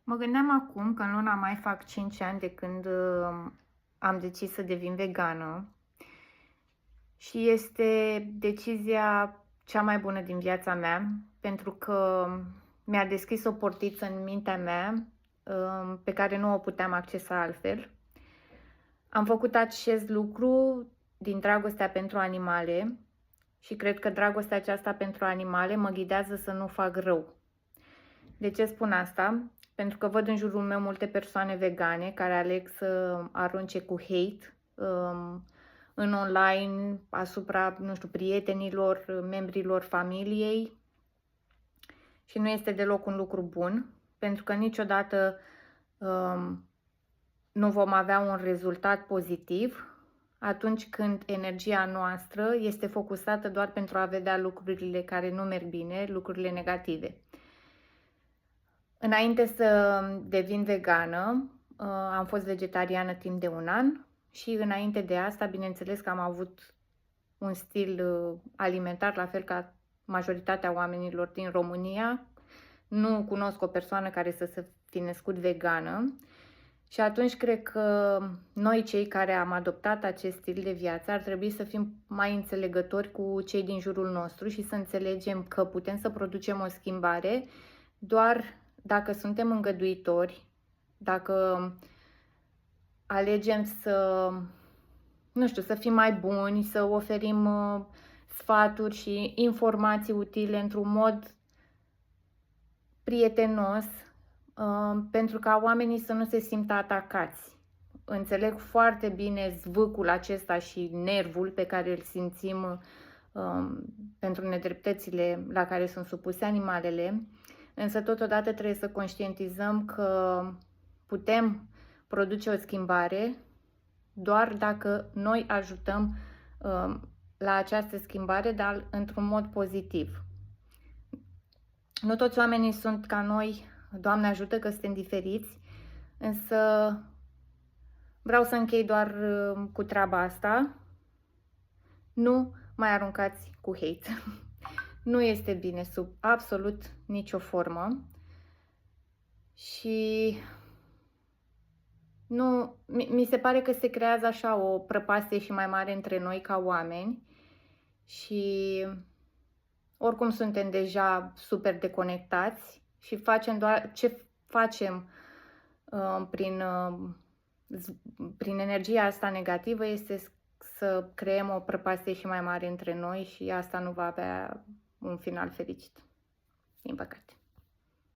Mă gândeam acum că în luna mai fac 5 ani de când am decis să devin vegană și este decizia cea mai bună din viața mea, pentru că mi-a deschis o portiță în mintea mea pe care nu o puteam accesa altfel. Am făcut acest lucru din dragostea pentru animale și cred că dragostea aceasta pentru animale mă ghidează să nu fac rău. De ce spun asta? Pentru că văd în jurul meu multe persoane vegane care aleg să arunce cu hate în online asupra, nu știu, prietenilor, membrilor familiei și nu este deloc un lucru bun, pentru că niciodată nu vom avea un rezultat pozitiv atunci când energia noastră este focusată doar pentru a vedea lucrurile care nu merg bine, lucrurile negative. Înainte să devin vegană, am fost vegetariană timp de 1 an și înainte de asta, bineînțeles că am avut un stil alimentar, la fel ca majoritatea oamenilor din România. Nu cunosc o persoană care să se fi născut vegană și atunci cred că noi, cei care am adoptat acest stil de viață, ar trebui să fim mai înțelegători cu cei din jurul nostru și să înțelegem că putem să producem o schimbare doar dacă suntem îngăduitori, dacă alegem să, nu știu, să fim mai buni, să oferim sfaturi și informații utile într-un mod prietenos, pentru ca oamenii să nu se simtă atacați. Înțeleg foarte bine zvâcul acesta și nervul pe care îl simțim pentru nedreptățile la care sunt supuse animalele, însă totodată trebuie să conștientizăm că putem produce o schimbare doar dacă noi ajutăm la această schimbare, dar într-un mod pozitiv. Nu toți oamenii sunt ca noi, Doamne ajută că suntem diferiți, însă vreau să închei doar cu treaba asta. Nu mai aruncați cu hate. Nu este bine sub absolut nicio formă și nu, mi se pare că se creează așa o prăpastie și mai mare între noi ca oameni și oricum suntem deja super deconectați și facem doar ce facem prin energia asta negativă este să creăm o prăpastie și mai mare între noi și asta nu va avea un final fericit, din păcate.